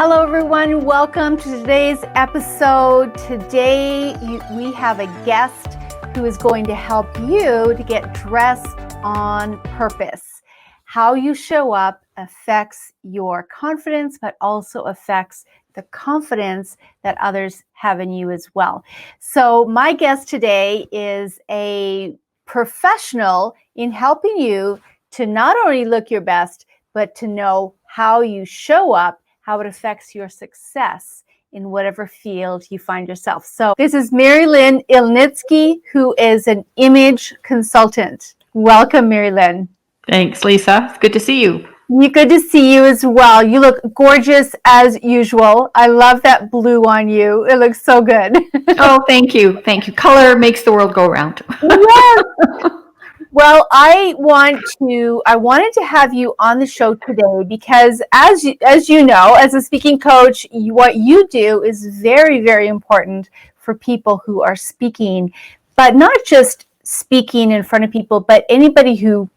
Hello, everyone. Welcome to today's episode. Today, we have a guest who is going to help you to get dressed on purpose. How you show up affects your confidence, but also affects the confidence that others have in you as well. So my guest today is a professional in helping you to not only look your best, but to know how you show up, how it affects your success in whatever field you find yourself. So this is Lynn Ilnitsky, who is an image consultant. Welcome, Marilyns. Thanks, Lisa. It's good to see you. Good to see you as well. You look gorgeous as usual. I love that blue on you. It looks so good. Oh, thank you. Thank you. Color makes the world go round. Yes. Well, I wanted to have you on the show today because as you know, as a speaking coach, what you do is very, very important for people who are speaking, but not just speaking in front of people, but anybody who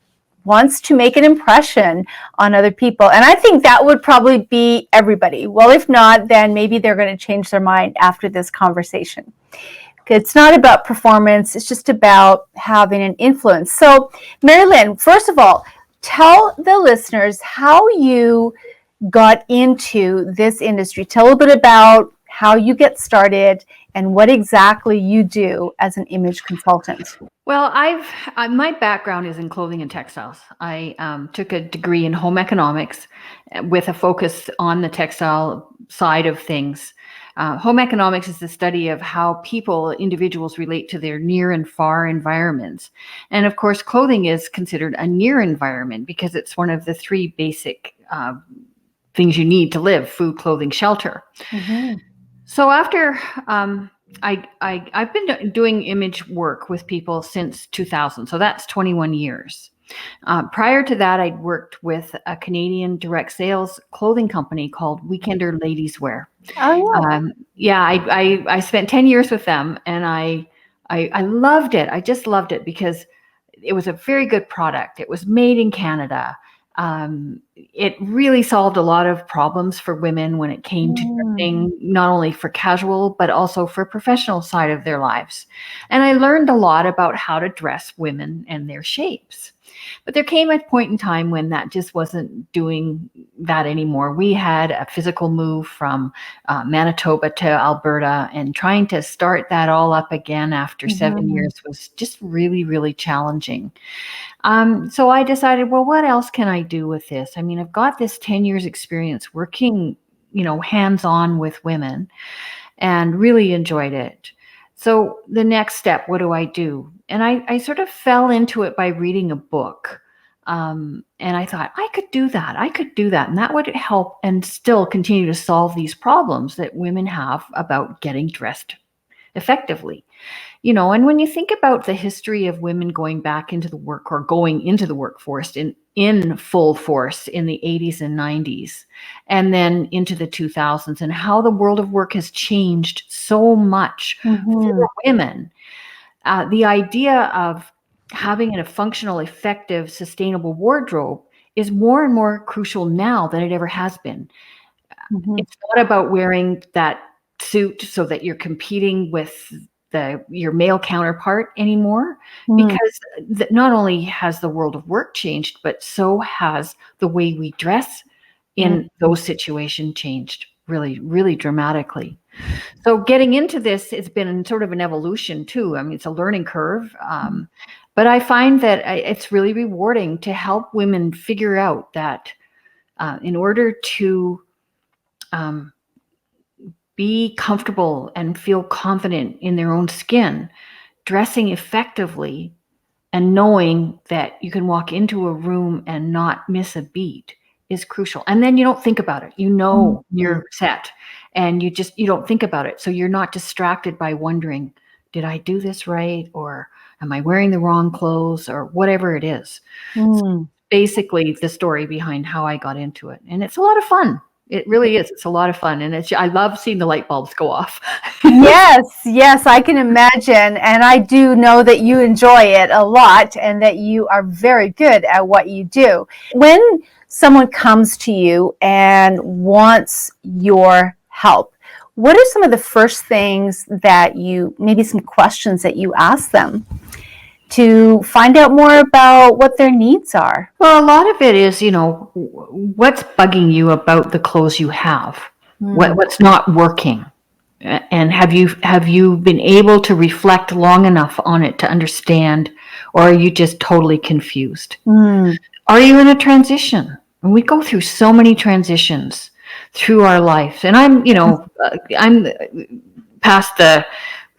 wants to make an impression on other people. And I think that would probably be everybody. Well, if not, then maybe they're going to change their mind after this conversation. It's not about performance. It's just about having an influence. So, Marilyns, first of all, tell the listeners how you got into this industry. Tell a little bit about how you get started and what exactly you do as an image consultant. Well, my background is in clothing and textiles. I took a degree in home economics with a focus on the textile side of things. Home economics is the study of how individuals relate to their near and far environments. And of course, clothing is considered a near environment because it's one of the three basic things you need to live: food, clothing, shelter. Mm-hmm. So after I've been doing image work with people since 2000. So that's 21 years. Prior to that, I'd worked with a Canadian direct sales clothing company called Weekender Ladies Wear. Oh, yeah. I spent 10 years with them, and I loved it. I just loved it because it was a very good product. It was made in Canada. It really solved a lot of problems for women when it came to dressing, not only for casual, but also for professional side of their lives. And I learned a lot about how to dress women and their shapes. But there came a point in time when that just wasn't doing that anymore. We had a physical move from Manitoba to Alberta, and trying to start that all up again after 7 years was just really, really challenging. So I decided, well, what else can I do with this? I mean, I've got this 10 years experience working, hands-on with women, and really enjoyed it. So the next step, what do I do? And I sort of fell into it by reading a book. And I thought, I could do that. And that would help and still continue to solve these problems that women have about getting dressed effectively. And when you think about the history of women going back into the work or going into the workforce in full force in the 80s and 90s, and then into the 2000s, and how the world of work has changed so much for women, the idea of having a functional, effective, sustainable wardrobe is more and more crucial now than it ever has been. It's not about wearing that suit so that you're competing with your male counterpart anymore, because not only has the world of work changed, but so has the way we dress in those situations changed really, really dramatically. So getting into this, it's been sort of an evolution too. I mean, it's a learning curve, but I find that it's really rewarding to help women figure out that in order to be comfortable and feel confident in their own skin, dressing effectively and knowing that you can walk into a room and not miss a beat is crucial. And then you don't think about it. You're set, and you don't think about it. So you're not distracted by wondering, did I do this right? Or am I wearing the wrong clothes, or whatever it is. So basically the story behind how I got into it. And it's a lot of fun. It really is. It's a lot of fun. And I love seeing the light bulbs go off. Yes, I can imagine. And I do know that you enjoy it a lot and that you are very good at what you do. When someone comes to you and wants your help, what are some of the first things that maybe some questions that you ask them to find out more about what their needs are? Well, a lot of it is, what's bugging you about the clothes you have? What's not working? And have you been able to reflect long enough on it to understand, or are you just totally confused? Are you in a transition? And we go through so many transitions through our life. And I'm past the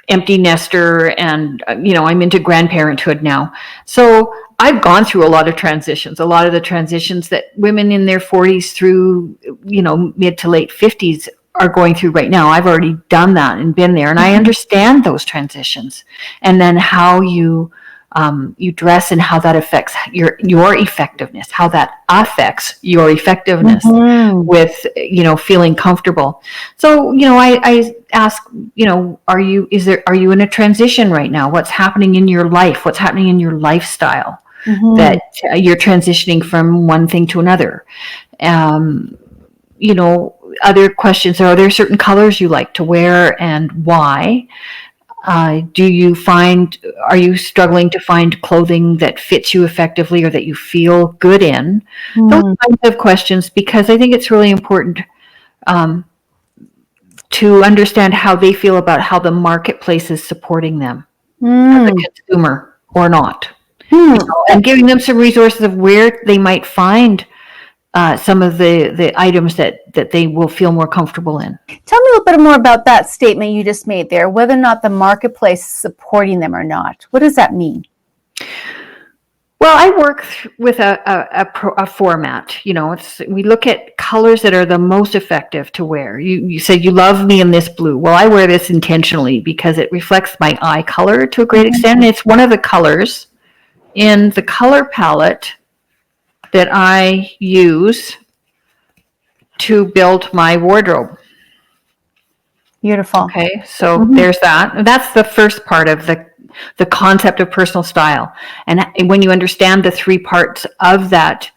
empty nester, and I'm into grandparenthood now. So I've gone through a lot of transitions, a lot of the transitions that women in their 40s through, mid to late 50s are going through right now. I've already done that and been there, and I understand those transitions, and then how you dress and how that affects your effectiveness, how that affects your effectiveness with, feeling comfortable. So, I ask, are you in a transition right now? What's happening in your life? What's happening in your lifestyle that you're transitioning from one thing to another? Other questions are there certain colors you like to wear and why? Are you struggling to find clothing that fits you effectively or that you feel good in? Those kinds of questions, because I think it's really important to understand how they feel about how the marketplace is supporting them as a consumer or not. And giving them some resources of where they might find some of the items that they will feel more comfortable in. Tell me a little bit more about that statement you just made there, whether or not the marketplace is supporting them or not. What does that mean? Well, I work with a format. We look at colors that are the most effective to wear. You said you love me in this blue. Well, I wear this intentionally because it reflects my eye color to a great extent. It's one of the colors in the color palette that I use to build my wardrobe. Beautiful. Okay, so there's that. And that's the first part of the concept of personal style. And when you understand the three parts of that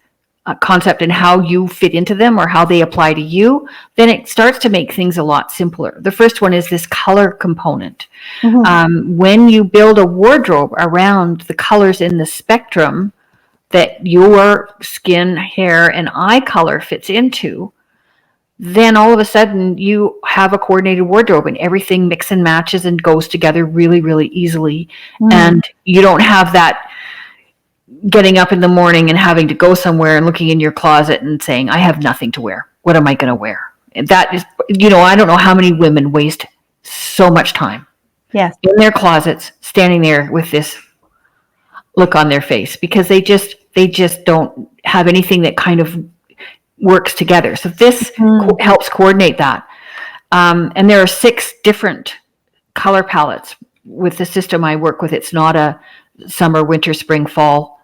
concept and how you fit into them or how they apply to you, then it starts to make things a lot simpler. The first one is this color component. When you build a wardrobe around the colors in the spectrum that your skin, hair, and eye color fits into, then all of a sudden you have a coordinated wardrobe and everything mix and matches and goes together really, really easily. And you don't have that getting up in the morning and having to go somewhere and looking in your closet and saying, I have nothing to wear. What am I going to wear? And that is, I don't know how many women waste so much time in their closets, standing there with this look on their face because they just don't have anything that kind of works together. So this helps coordinate that. And there are 6 different color palettes with the system I work with. It's not a summer, winter, spring, fall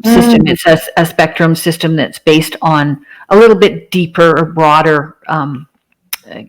system. It's a spectrum system that's based on a little bit deeper or broader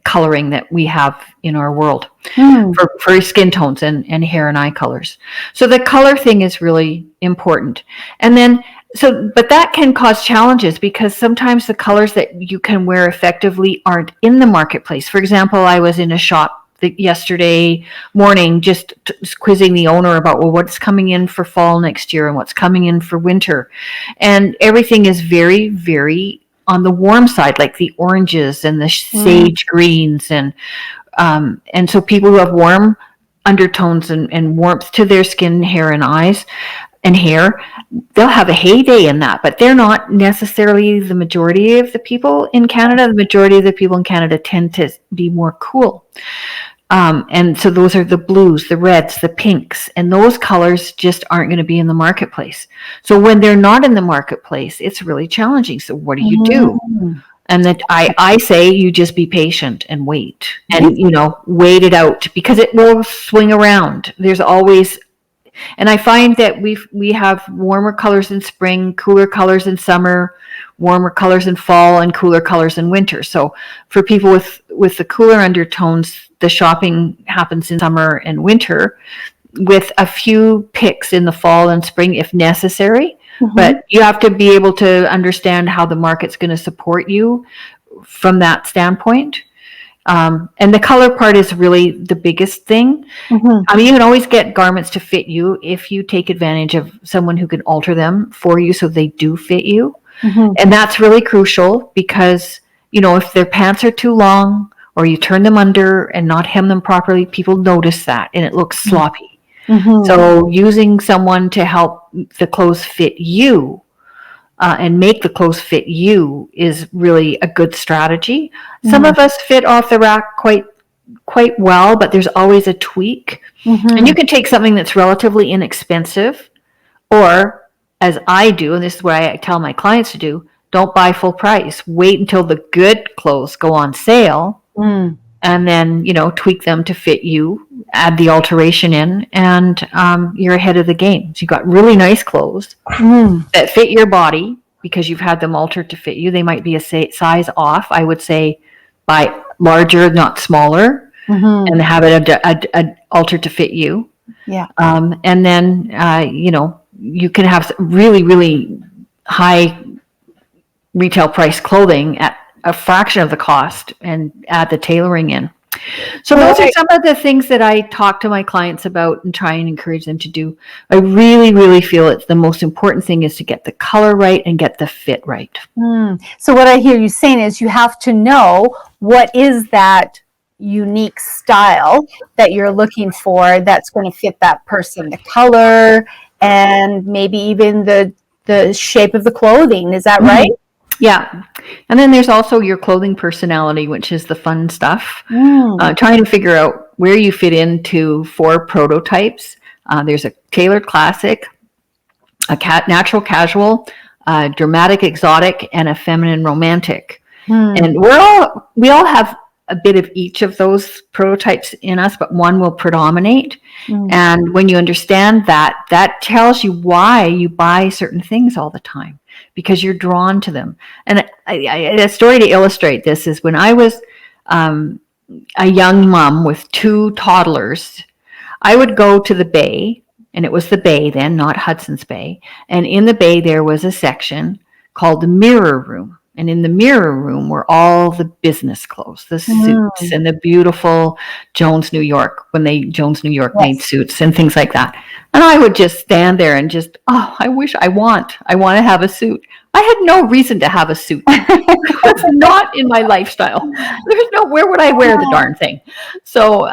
coloring that we have in our world for skin tones and hair and eye colors. So the color thing is really important. And then, but that can cause challenges because sometimes the colors that you can wear effectively aren't in the marketplace. For example, I was in a shop yesterday morning just quizzing the owner about, well, what's coming in for fall next year and what's coming in for winter. And everything is very, very on the warm side, like the oranges and the sage greens. And so people who have warm undertones and warmth to their skin, hair, and eyes and hair, they'll have a heyday in that, but they're not necessarily the majority of the people in Canada. The majority of the people in Canada tend to be more cool. And so those are the blues, the reds, the pinks, and those colors just aren't going to be in the marketplace. So when they're not in the marketplace, it's really challenging. So what do you do? And that I say you just be patient and wait and, wait it out because it will swing around. There's always, And I find that we have warmer colors in spring, cooler colors in summer, warmer colors in fall, and cooler colors in winter. So for people with the cooler undertones, the shopping happens in summer and winter, with a few picks in the fall and spring if necessary. Mm-hmm. But you have to be able to understand how the market's going to support you from that standpoint. And the color part is really the biggest thing. Mm-hmm. I mean, you can always get garments to fit you if you take advantage of someone who can alter them for you so they do fit you. Mm-hmm. And that's really crucial because, if their pants are too long or you turn them under and not hem them properly, people notice that and it looks sloppy. Mm-hmm. So using someone to help the clothes fit you and make the clothes fit you is really a good strategy. Some of us fit off the rack quite well, but there's always a tweak. Mm-hmm. And you can take something that's relatively inexpensive, or as I do, and this is what I tell my clients to do, don't buy full price. Wait until the good clothes go on sale, and then, tweak them to fit you, add the alteration in, and you're ahead of the game. So you got really nice clothes that fit your body because you've had them altered to fit you. They might be a size off. I would say buy larger, not smaller, and have it altered to fit you. Yeah. And then, you can have really, really high retail price clothing at a fraction of the cost and add the tailoring in. So those are some of the things that I talk to my clients about and try and encourage them to do. I really, really feel it's the most important thing is to get the color right and get the fit right. So what I hear you saying is you have to know what is that unique style that you're looking for that's going to fit that person, the color and maybe even the shape of the clothing. Is that right? Yeah. And then there's also your clothing personality, which is the fun stuff. Trying to figure out where you fit into 4 prototypes. There's a tailored classic, a natural casual, dramatic exotic, and a feminine romantic. And we all have a bit of each of those prototypes in us, but one will predominate. And when you understand that, that tells you why you buy certain things all the time, because you're drawn to them. And a story to illustrate this is when I was a young mom with 2 toddlers, I would go to the Bay, and it was the Bay then, not Hudson's Bay. And in the Bay, there was a section called the mirror room. And in the mirror room were all the business clothes, the suits and the beautiful Jones New York, when Jones New York made suits and things like that. And I would just stand there and just, I want to have a suit. I had no reason to have a suit. It's not in my lifestyle. Where would I wear the darn thing? So,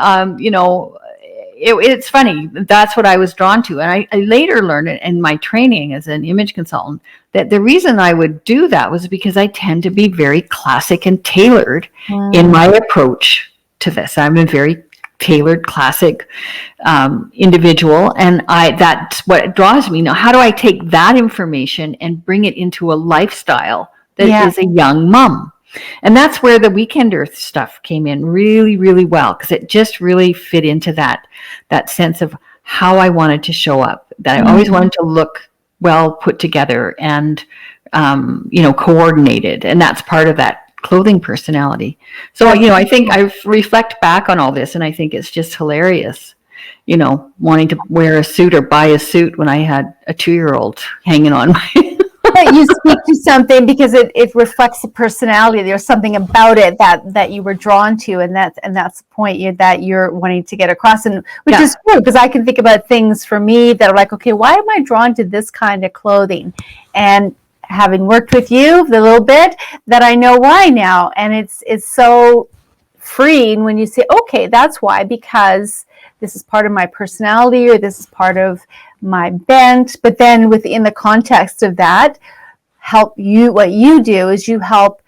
it's funny. That's what I was drawn to. And I later learned in my training as an image consultant that the reason I would do that was because I tend to be very classic and tailored in my approach to this. I'm a very tailored, classic individual. And that's what draws me. Now, how do I take that information and bring it into a lifestyle that is a young mom? And that's where the Weekend Earth stuff came in really, really well, because it just really fit into that sense of how I wanted to show up, that I always wanted to look well put together and, coordinated. And that's part of that clothing personality. So, I think I reflect back on all this and I think it's just hilarious, wanting to wear a suit or buy a suit when I had a 2-year-old hanging on my... But you speak to something because it reflects the personality. There's something about it that you were drawn to, and that's the point that you're wanting to get across, and which is cool because I can think about things for me that are like, okay, why am I drawn to this kind of clothing? And having worked with you a little bit, that I know why now, and it's so freeing when you say, okay, that's why, because this is part of my personality or this is part of my bent. But then within the context of that, what you do is you help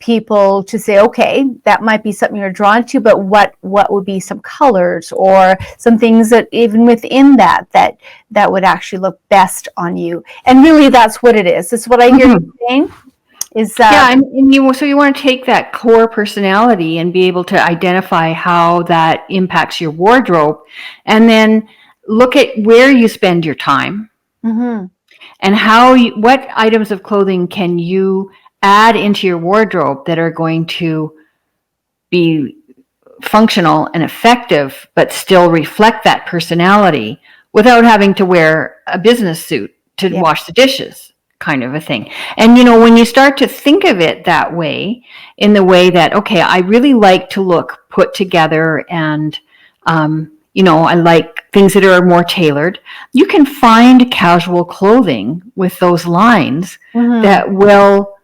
people to say, okay, that might be something you're drawn to, but what would be some colors or some things that even within that would actually look best on you. And really that's what it is. This is what I hear you saying. And you want to take that core personality and be able to identify how that impacts your wardrobe, and then look at where you spend your time Mm-hmm. and what items of clothing can you add into your wardrobe that are going to be functional and effective, but still reflect that personality without having to wear a business suit to wash the dishes, kind of a thing. And, when you start to think of it that way, in the way that, okay, I really like to look put together and, I like things that are more tailored. You can find casual clothing with those lines that will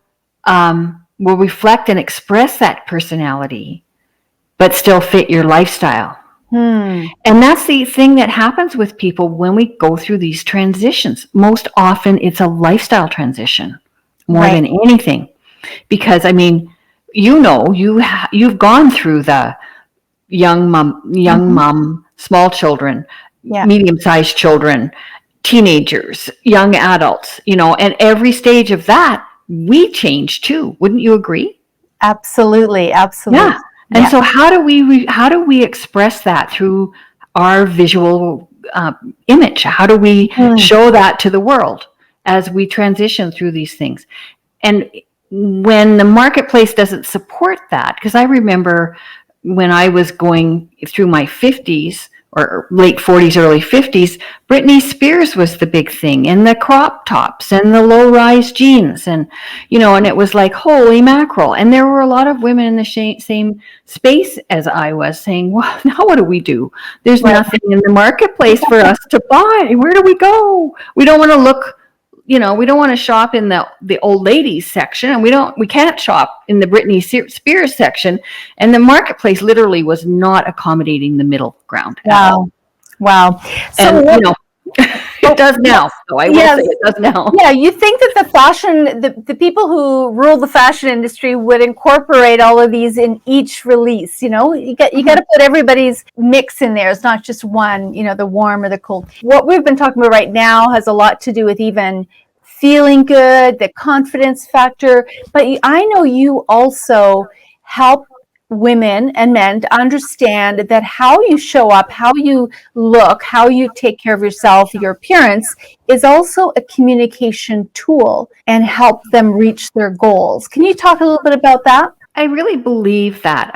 reflect and express that personality, but still fit your lifestyle. And that's the thing that happens with people when we go through these transitions. Most often it's a lifestyle transition more than anything. Because, you've gone through the young mom, small children, medium-sized children, teenagers, young adults, and every stage of that, we change too. Wouldn't you agree? Absolutely. Yeah. And so how do we express that through our visual image? How do we show that to the world as we transition through these things? And when the marketplace doesn't support that, because I remember when I was going through my 50s or late 40s, early 50s, Britney Spears was the big thing, and the crop tops and the low-rise jeans, and and it was like, holy mackerel. And there were a lot of women in the same space as I was saying, well, now what do we do? There's nothing in the marketplace for us to buy. Where do we go? We don't want to look, we don't want to shop in the old ladies section, and we can't shop in the Britney Spears section. And the marketplace literally was not accommodating the middle ground. Wow. So and, it does now. So I will say it does now. Yeah, you think that the people who rule the fashion industry would incorporate all of these in each release. You got to put everybody's mix in there. It's not just one, the warm or the cold. What we've been talking about right now has a lot to do with even feeling good, the confidence factor. But I know you also help women and men to understand that how you show up, how you look, how you take care of yourself, your appearance is also a communication tool and help them reach their goals. Can you talk a little bit about that? I really believe that.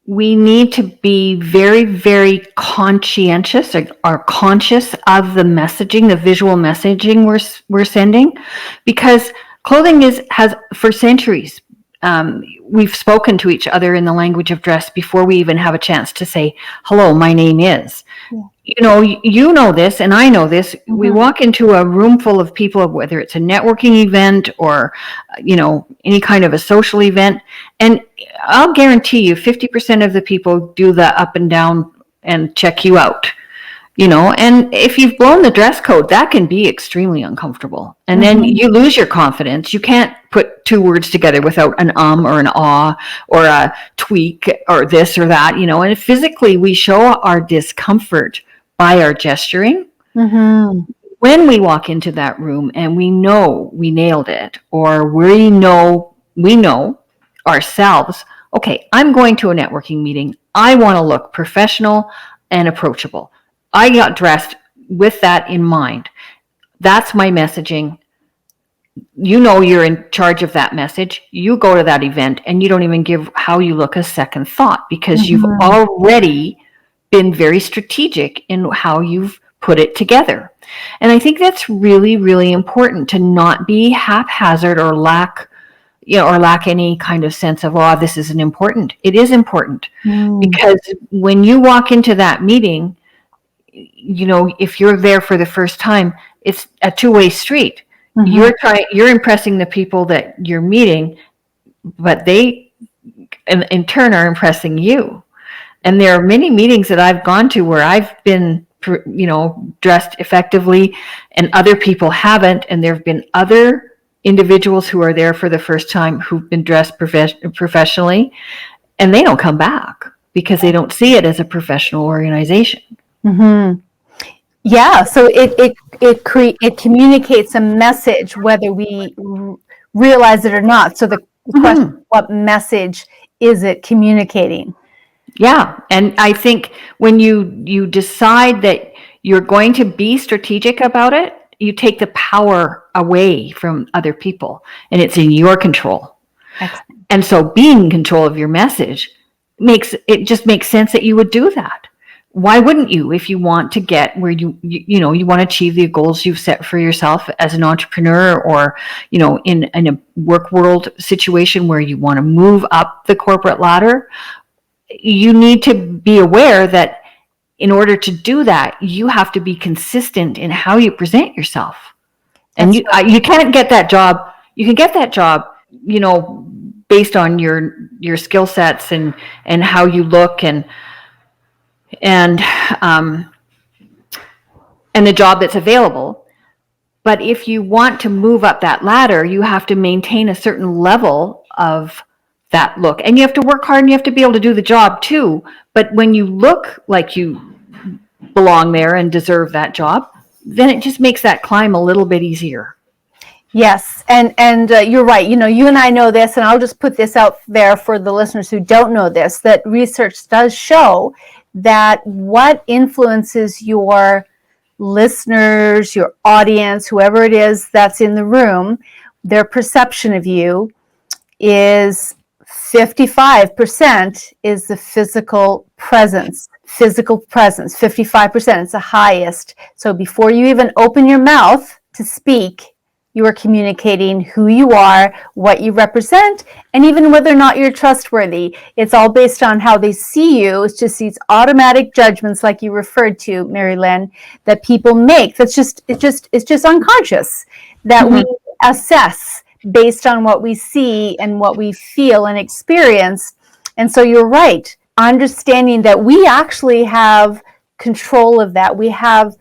We need to be very, very conscientious or conscious of the messaging, the visual messaging we're sending, because clothing has for centuries. We've spoken to each other in the language of dress before we even have a chance to say, hello, my name is. You know this, and I know this. We walk into a room full of people, whether it's a networking event or, any kind of a social event, and I'll guarantee you 50% of the people do the up and down and check you out. And if you've blown the dress code, that can be extremely uncomfortable. And then you lose your confidence. You can't put two words together without an or an ah or a tweak or this or that, and physically we show our discomfort by our gesturing. When we walk into that room and we know we nailed it, or we know ourselves, okay, I'm going to a networking meeting. I want to look professional and approachable. I got dressed with that in mind. That's my messaging. You're in charge of that message. You go to that event and you don't even give how you look a second thought, because you've already been very strategic in how you've put it together. And I think that's really, really important, to not be haphazard or lack any kind of sense of, this isn't important. It is important, because when you walk into that meeting, if you're there for the first time, it's a two-way street. You're impressing the people that you're meeting, but they in turn are impressing you. And there are many meetings that I've gone to where I've been dressed effectively and other people haven't, and there have been other individuals who are there for the first time who've been dressed professionally, and they don't come back because they don't see it as a professional organization. Yeah, so it communicates a message whether we realize it or not. So the question, what message is it communicating? Yeah. And I think when you decide that you're going to be strategic about it, you take the power away from other people and it's in your control. Excellent. And so being in control of your message just makes sense that you would do that. Why wouldn't you, if you want to get where you want to achieve the goals you've set for yourself as an entrepreneur, or in a work world situation where you want to move up the corporate ladder? You need to be aware that in order to do that, you have to be consistent in how you present yourself. And you can't get that job. You can get that job, based on your skill sets and how you look and the job that's available. But if you want to move up that ladder, you have to maintain a certain level of that look, and you have to work hard and you have to be able to do the job too. But when you look like you belong there and deserve that job, then it just makes that climb a little bit easier. Yes, and you're right. You and I know this, and I'll just put this out there for the listeners who don't know this, that research does show that what influences your listeners, your audience, whoever it is that's in the room, their perception of you is 55% is the physical presence. 55% is the highest. So before you even open your mouth to speak, you are communicating who you are, what you represent, and even whether or not you're trustworthy. It's all based on how they see you. It's just these automatic judgments, like you referred to, Marilyn, that people make. It's just unconscious that we assess based on what we see and what we feel and experience. And so you're right, understanding that we actually have control of that. We have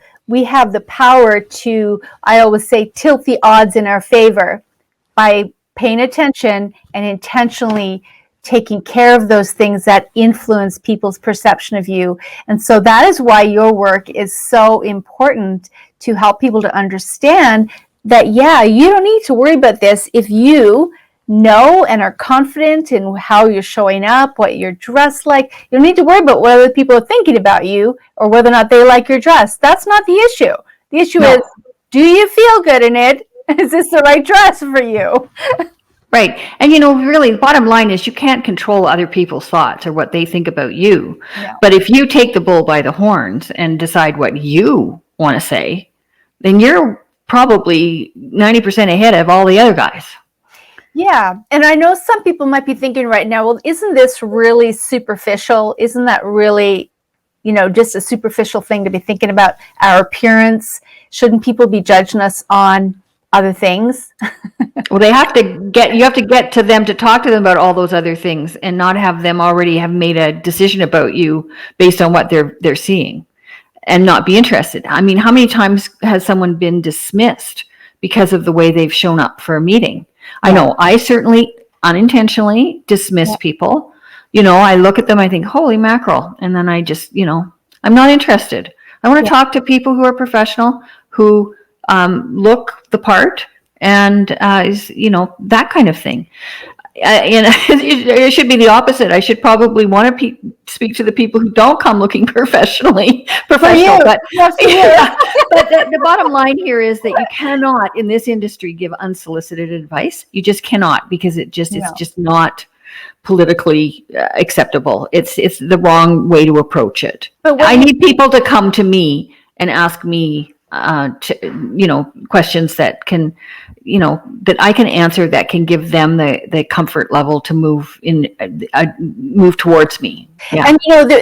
the power to, I always say, tilt the odds in our favor by paying attention and intentionally taking care of those things that influence people's perception of you. And so that is why your work is so important, to help people to understand that, yeah, you don't need to worry about this if you know and are confident in how you're showing up, what you're dressed like. You don't need to worry about what other people are thinking about you or whether or not they like your dress. That's not the issue. The issue is, do you feel good in it? Is this the right dress for you? Right. And really, the bottom line is you can't control other people's thoughts or what they think about you. No. But if you take the bull by the horns and decide what you want to say, then you're probably 90% ahead of all the other guys. Yeah. And I know some people might be thinking right now, well, isn't this really superficial? Isn't that really, just a superficial thing to be thinking about our appearance? Shouldn't people be judging us on other things? Well, you have to get to them to talk to them about all those other things and not have them already have made a decision about you based on what they're seeing and not be interested. I mean, how many times has someone been dismissed because of the way they've shown up for a meeting? I know I certainly unintentionally dismiss people. I look at them, I think, holy mackerel. And then I just, I'm not interested. I want to talk to people who are professional, who look the part, and that kind of thing. It should be the opposite. I should probably want to speak to the people who don't come looking professional. But the bottom line here is that you cannot, in this industry, give unsolicited advice. You just cannot, because it's just not politically acceptable. It's the wrong way to approach it. But I need people to come to me and ask me questions that can, that I can answer, that can give them the comfort level to move towards me. Yeah. And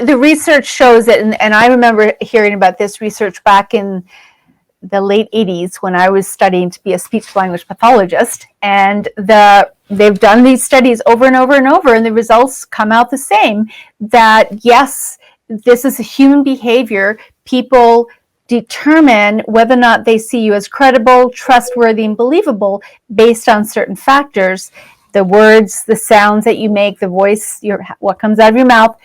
the research shows it, and I remember hearing about this research back in the late 80s when I was studying to be a speech language pathologist, and they've done these studies over and over and over, and the results come out the same, that yes, this is a human behavior. People determine whether or not they see you as credible, trustworthy, and believable based on certain factors: the words, the sounds that you make, the voice, what comes out of your mouth,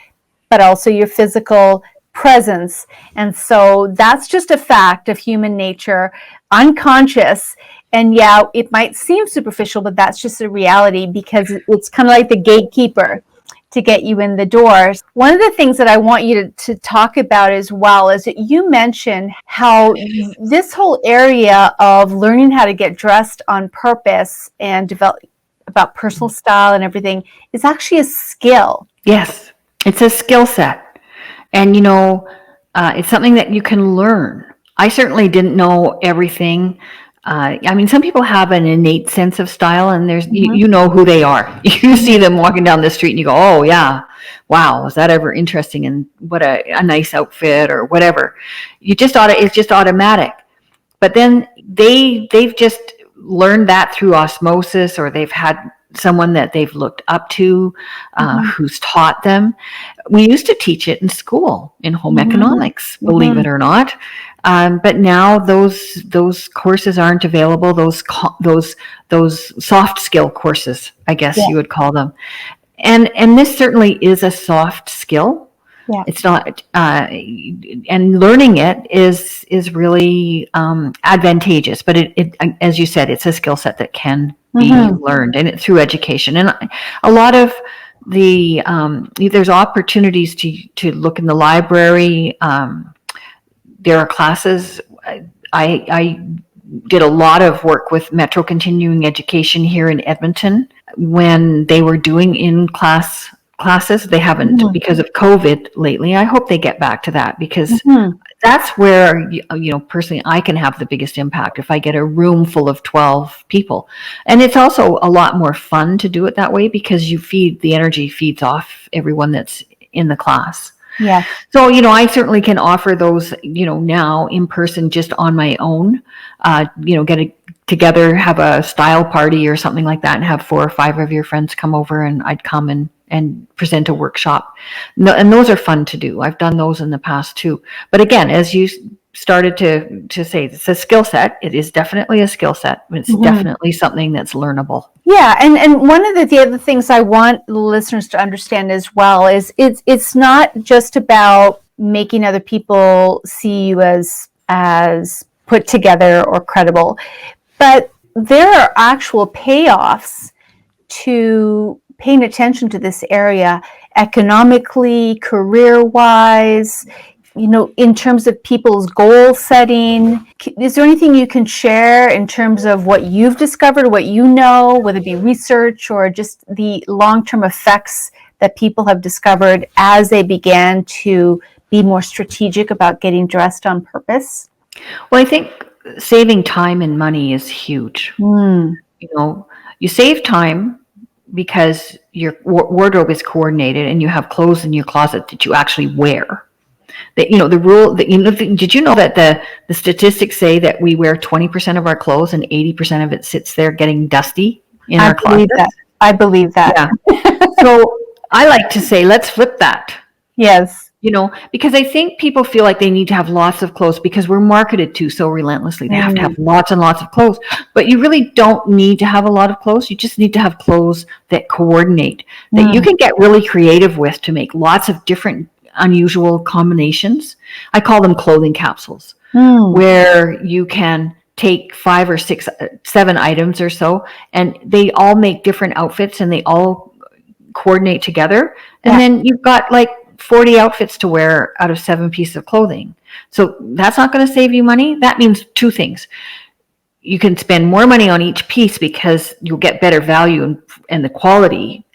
but also your physical presence. And so that's just a fact of human nature, unconscious. And yeah, it might seem superficial, but that's just a reality, because it's kind of like the gatekeeper. to get you in the doors. One of the things that I want you to talk about as well is that you mentioned how this whole area of learning how to get dressed on purpose and develop about personal style and everything is actually a skill. Yes, it's a skill set. And, it's something that you can learn. I certainly didn't know everything. Some people have an innate sense of style, and you know who they are. You see them walking down the street and you go, oh yeah, wow, is that ever interesting? And what a nice outfit or whatever. It's just automatic. But then they've just learned that through osmosis, or they've had someone that they've looked up to, who's taught them. We used to teach it in school, in home economics, believe it or not. But now those courses aren't available. Those soft skill courses, I guess you would call them. And this certainly is a soft skill. Yeah. It's not, and learning it is really advantageous. But it, as you said, it's a skill set that can be learned, and through education. And a lot of there's opportunities to look in the library. There are classes. I did a lot of work with Metro Continuing Education here in Edmonton when they were doing classes. They haven't because of COVID lately. I hope they get back to that, because that's where, personally, I can have the biggest impact if I get a room full of 12 people. And it's also a lot more fun to do it that way, because the energy feeds off everyone that's in the class. Yeah. So, I certainly can offer those, now in person, just on my own, get together, have a style party or something like that, and have 4 or 5 of your friends come over, and I'd come and present a workshop. And those are fun to do. I've done those in the past too. But again, as you started to say, it's a skill set. It is definitely a skill set. It's definitely something that's learnable. Yeah, and one of the other things I want listeners to understand as well is it's not just about making other people see you as put together or credible, but there are actual payoffs to paying attention to this area economically, career-wise, in terms of people's goal setting. Is there anything you can share in terms of what you've discovered, what you know, whether it be research or just the long-term effects that people have discovered as they began to be more strategic about getting dressed on purpose? Well, I think saving time and money is huge. You save time because your wardrobe is coordinated and you have clothes in your closet that you actually wear. Did you know that the statistics say that we wear 20% of our clothes and 80% of it sits there getting dusty in our closet? I believe that. Yeah. So I like to say, let's flip that. Yes. Because I think people feel like they need to have lots of clothes because we're marketed to so relentlessly. They have to have lots and lots of clothes, but you really don't need to have a lot of clothes. You just need to have clothes that coordinate, that you can get really creative with to make lots of different unusual combinations. I call them clothing capsules, where you can take 5 or 6, 7 items or so, and they all make different outfits and they all coordinate together. And then you've got like 40 outfits to wear out of 7 pieces of clothing. So that's not going to save you money. That means 2 things. You can spend more money on each piece because you'll get better value and the quality,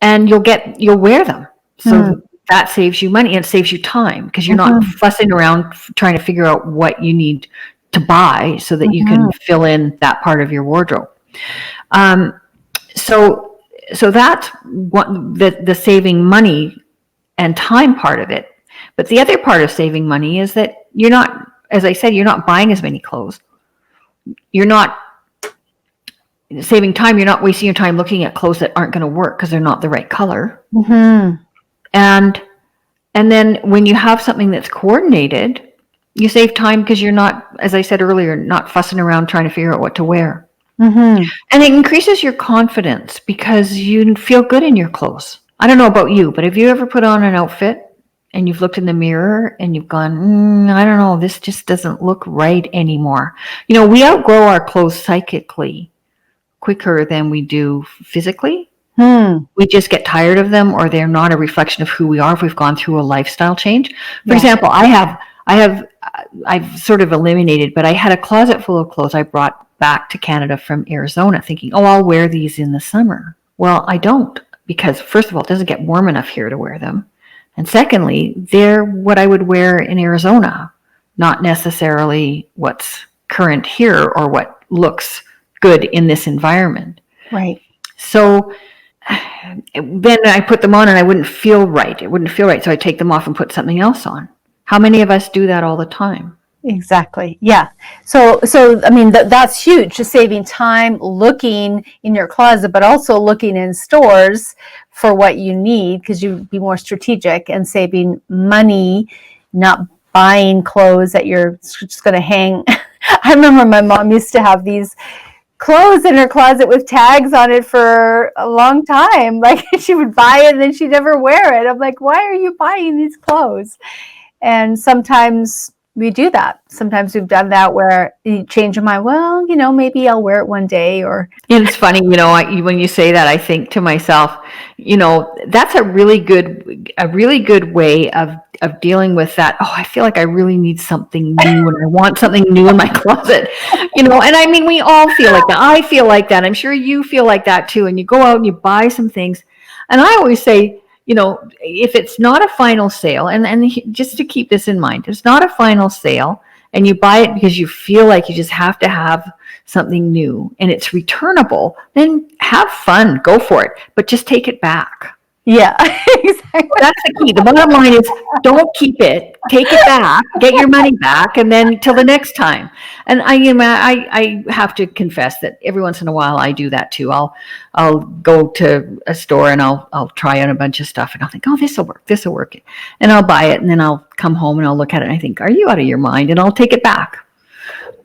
and you'll wear them. So that saves you money, and it saves you time because you're not fussing around trying to figure out what you need to buy so that you can fill in that part of your wardrobe. So that's what the saving money and time part of it. But the other part of saving money is that you're not, as I said, you're not buying as many clothes. You're not saving time. You're not wasting your time looking at clothes that aren't going to work because they're not the right color. And then when you have something that's coordinated, you save time because you're not, as I said earlier, not fussing around trying to figure out what to wear. And it increases your confidence because you feel good in your clothes. I don't know about you, but have you ever put on an outfit and you've looked in the mirror and you've gone, I don't know, this just doesn't look right anymore. We outgrow our clothes psychically quicker than we do physically. We just get tired of them, or they're not a reflection of who we are if we've gone through a lifestyle change. For example, I've sort of eliminated, but I had a closet full of clothes I brought back to Canada from Arizona thinking, oh, I'll wear these in the summer. Well, I don't, because first of all, it doesn't get warm enough here to wear them. And secondly, they're what I would wear in Arizona, not necessarily what's current here or what looks good in this environment. Right. So then I put them on and I wouldn't feel right. It wouldn't feel right. So I take them off and put something else on. How many of us do that all the time? Exactly. Yeah. So I mean, that's huge, just saving time looking in your closet, but also looking in stores for what you need, because you'd be more strategic, and saving money, not buying clothes that you're just going to hang. I remember my mom used to have these clothes in her closet with tags on it for a long time. Like, she would buy it and then she'd never wear it. I'm like, why are you buying these clothes? And sometimes we do that. Sometimes we've done that where you change your mind. Well, maybe I'll wear it one day. Or it's funny, when you say that, I think to myself, that's a really good way of dealing with that. Oh, I feel like I really need something new, and I want something new in my closet. And I mean, we all feel like that. I feel like that. I'm sure you feel like that too. And you go out and you buy some things. And I always say, if it's not a final sale, and just to keep this in mind, it's not a final sale, and you buy it because you feel like you just have to have something new and it's returnable, then have fun, go for it, but just take it back. Yeah, exactly. That's the key. The bottom line is, don't keep it, take it back, get your money back, and then till the next time. And I have to confess that every once in a while I do that too. I'll go to a store and I'll try on a bunch of stuff, and I'll think, oh, this will work, and I'll buy it, and then I'll come home and I'll look at it and I think, are you out of your mind? And I'll take it back.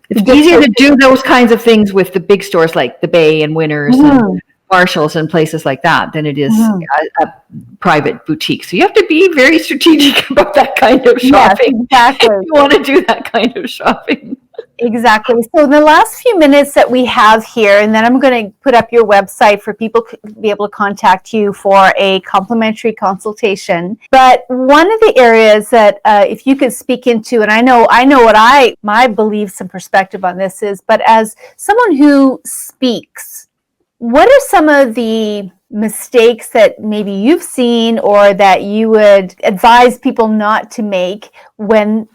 It's easier to do those kinds of things with the big stores like the Bay and Winners and Marshalls and places like that than it is a private boutique. So you have to be very strategic about that kind of shopping. Yes, exactly. If you want to do that kind of shopping. Exactly. So in the last few minutes that we have here, and then I'm going to put up your website for people to be able to contact you for a complimentary consultation. But one of the areas that if you could speak into, and I know what my beliefs and perspective on this is, but as someone who speaks, what are some of the mistakes that maybe you've seen or that you would advise people not to make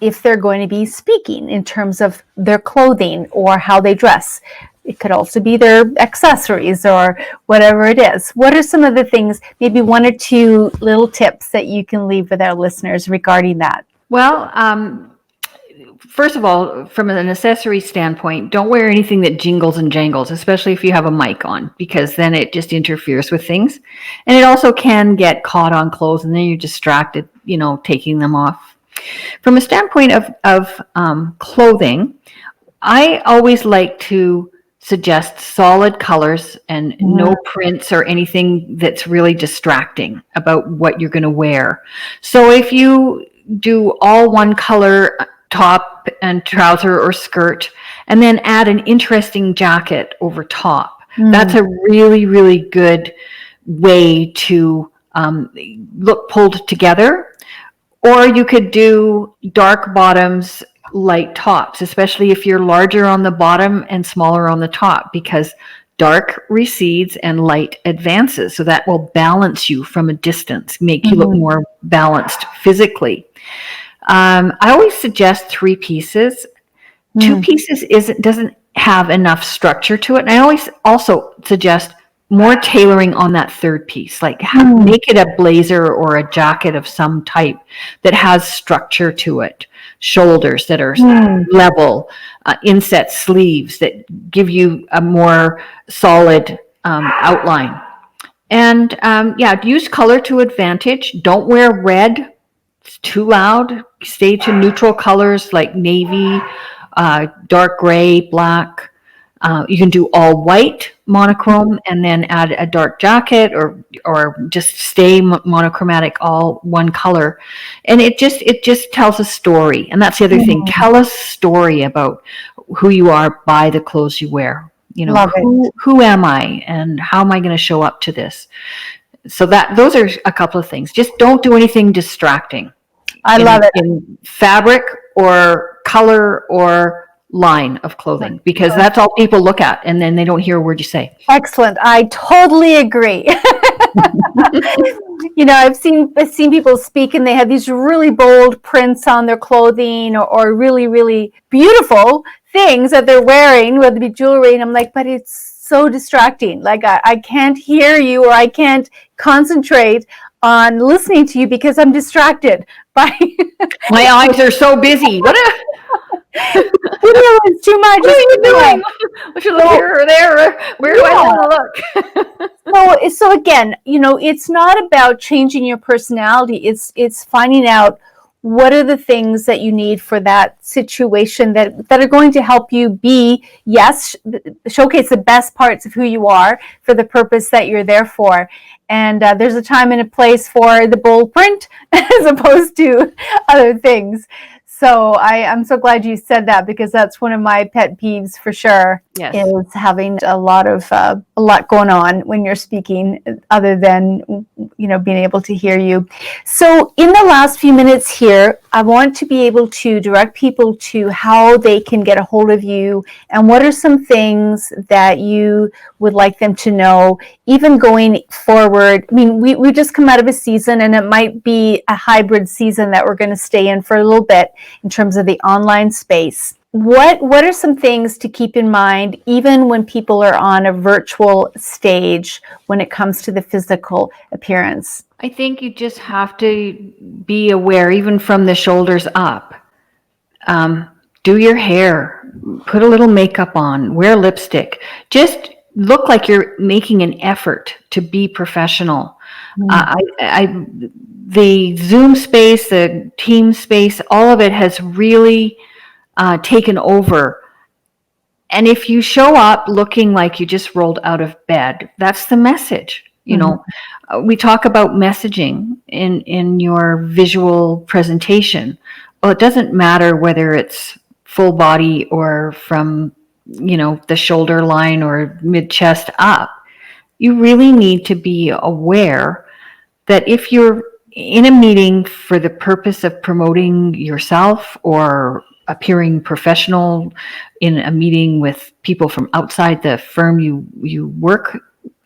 if they're going to be speaking in terms of their clothing or how they dress? It could also be their accessories or whatever it is. What are some of the things, maybe one or two little tips that you can leave with our listeners regarding that? Well, first of all, from an accessory standpoint, don't wear anything that jingles and jangles, especially if you have a mic on, because then it just interferes with things. And it also can get caught on clothes, and then you're distracted, taking them off. From a standpoint of clothing, I always like to suggest solid colors and no prints or anything that's really distracting about what you're going to wear. So if you do all one color top and trouser or skirt, and then add an interesting jacket over top, that's a really, really good way to look pulled together. Or you could do dark bottoms, light tops, especially if you're larger on the bottom and smaller on the top, because dark recedes and light advances. So that will balance you from a distance, make you look more balanced physically. I always suggest 3 pieces. 2 pieces doesn't have enough structure to it. And I always also suggest more tailoring on that 3rd piece, like make it a blazer or a jacket of some type that has structure to it. Shoulders that are level, inset sleeves that give you a more solid outline. And use color to advantage. Don't wear red. It's too loud. Stay to neutral colors like navy, dark gray, black. You can do all white monochrome and then add a dark jacket, or just stay monochromatic, all one color. And it just tells a story. And that's the other thing. Tell a story about who you are by the clothes you wear. Love it. Who am I and how am I going to show up to this? So those are a couple of things. Just don't do anything distracting. I love it. In fabric or color or line of clothing, because that's all people look at, and then they don't hear a word you say. Excellent. I totally agree. I've seen people speak and they have these really bold prints on their clothing or really, really beautiful things that they're wearing, whether it be jewelry. And I'm like, but it's so distracting. Like I can't hear you, or I can't concentrate on listening to you because I'm distracted by my eyes are so busy. It's too much. What are you doing? I should look here or there. Where do I want to look? So again, it's not about changing your personality. It's finding out what are the things that you need for that situation that are going to help you showcase the best parts of who you are for the purpose that you're there for. And there's a time and a place for the bold print as opposed to other things. So I'm so glad you said that, because that's one of my pet peeves for sure. Yes. Is having a lot going on when you're speaking, other than being able to hear you. So in the last few minutes here, I want to be able to direct people to how they can get a hold of you, and what are some things that you would like them to know, even going forward. I mean, we just come out of a season, and it might be a hybrid season that we're going to stay in for a little bit in terms of the online space. What are some things to keep in mind, even when people are on a virtual stage, when it comes to the physical appearance? I think you just have to be aware, even from the shoulders up. Do your hair, put a little makeup on, wear lipstick. Just look like you're making an effort to be professional. The Zoom space, the team space, all of it has really taken over. And if you show up looking like you just rolled out of bed, that's the message. We talk about messaging in your visual presentation. Well, it doesn't matter whether it's full body or from, the shoulder line or mid chest up. You really need to be aware that if you're in a meeting for the purpose of promoting yourself or appearing professional in a meeting with people from outside the firm you work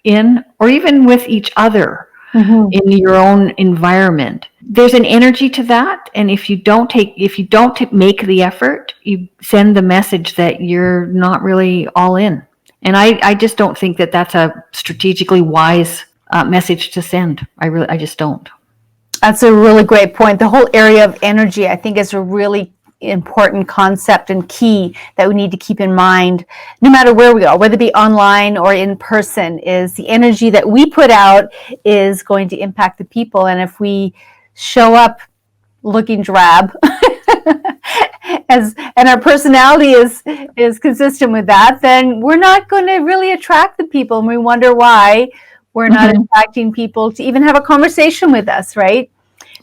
in, or even with each other in your own environment, there's an energy to that. And if you don't make the effort, you send the message that you're not really all in. And I just don't think that that's a strategically wise message to send. I just don't. That's a really great point. The whole area of energy, I think, is a really important concept and key that we need to keep in mind, no matter where we are, whether it be online or in person. Is the energy that we put out is going to impact the people. And if we show up looking drab, and our personality is consistent with that, then we're not going to really attract the people, and we wonder why we're not attracting people to even have a conversation with us, right?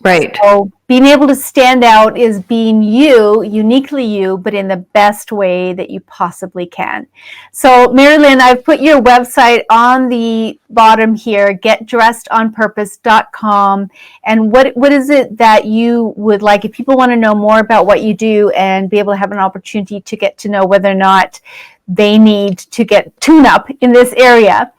Right. So being able to stand out is being you, uniquely you, but in the best way that you possibly can. So Marilyn, I've put your website on the bottom here, getdressedonpurpose.com. And what is it that you would like, if people want to know more about what you do and be able to have an opportunity to get to know whether or not they need to get tune up in this area,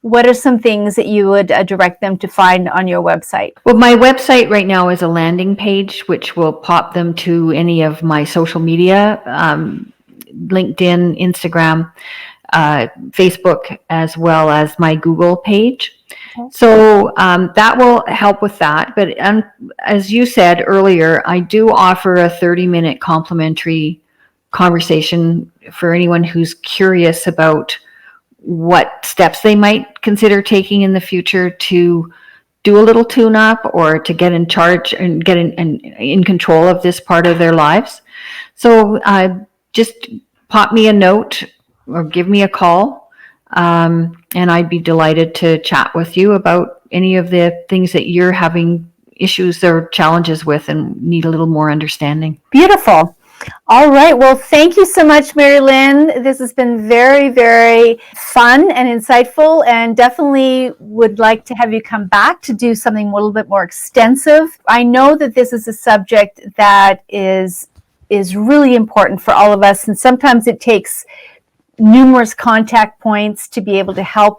what are some things that you would direct them to find on your website? Well, my website right now is a landing page, which will pop them to any of my social media, LinkedIn, Instagram, Facebook, as well as my Google page. Okay. So that will help with that. But as you said earlier, I do offer a 30-minute complimentary conversation for anyone who's curious about what steps they might consider taking in the future to do a little tune-up or to get in charge and get in control of this part of their lives. So just pop me a note or give me a call, and I'd be delighted to chat with you about any of the things that you're having issues or challenges with and need a little more understanding. Beautiful. All right. Well, thank you so much, Marilyn. This has been very, very fun and insightful, and definitely would like to have you come back to do something a little bit more extensive. I know that this is a subject that is really important for all of us, and sometimes it takes numerous contact points to be able to help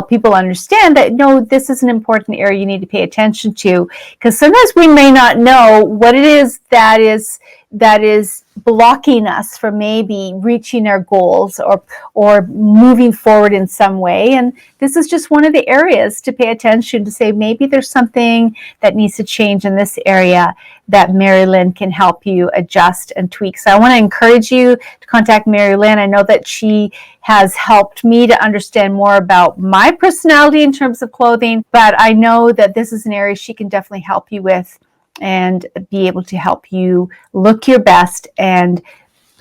people understand that, no, this is an important area you need to pay attention to, because sometimes we may not know what it is that is blocking us from maybe reaching our goals or moving forward in some way. And this is just one of the areas to pay attention, to say maybe there's something that needs to change in this area that Marilyn can help you adjust and tweak. So I want to encourage you to contact Marilyn. I know that she has helped me to understand more about my personality in terms of clothing, but I know that this is an area she can definitely help you with and be able to help you look your best and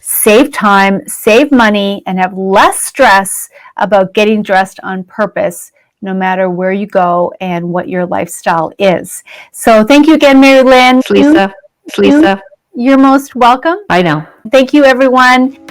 save time, save money, and have less stress about getting dressed on purpose, no matter where you go and what your lifestyle is. So thank you again, Marilyn. Lisa. You're most welcome. I know. Thank you, everyone.